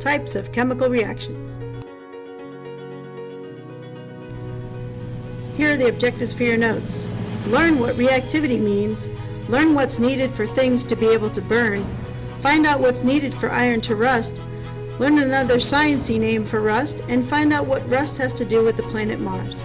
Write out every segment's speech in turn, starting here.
Types of chemical reactions. Here are the objectives for your notes. Learn what reactivity means, learn what's needed for things to be able to burn, find out what's needed for iron to rust, learn another sciencey name for rust, and find out what rust has to do with the planet Mars.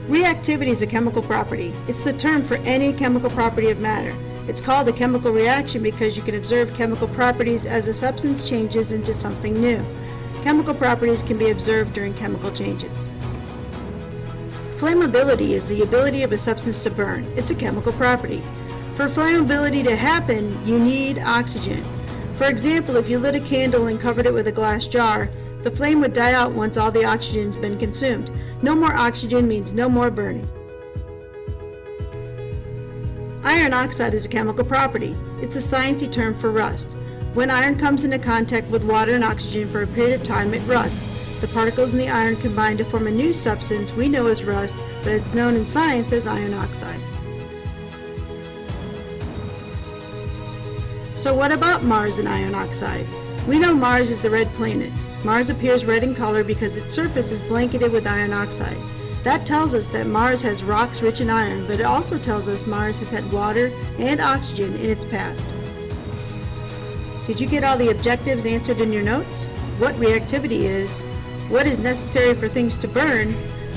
Reactivity is a chemical property. It's the term for any chemical property of matter. It's called a chemical reaction because you can observe chemical properties as a substance changes into something new. Chemical properties can be observed during chemical changes. Flammability is the ability of a substance to burn. It's a chemical property. For flammability to happen, you need oxygen. For example, if you lit a candle and covered it with a glass jar, the flame would die out once all the oxygen has been consumed. No more oxygen means no more burning. Iron oxide is a chemical property. It's a sciencey term for rust. When iron comes into contact with water and oxygen for a period of time, it rusts. The particles in the iron combine to form a new substance we know as rust, but it's known in science as iron oxide. So what about Mars and iron oxide? We know Mars is the red planet. Mars appears red in color because its surface is blanketed with iron oxide. That tells us that Mars has rocks rich in iron, but it also tells us Mars has had water and oxygen in its past. Did you get all the objectives answered in your notes? What reactivity is, what is necessary for things to burn,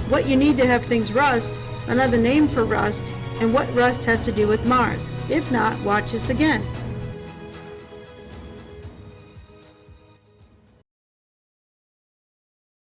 what you need to have things rust, another name for rust, and what rust has to do with Mars? If not, watch this again.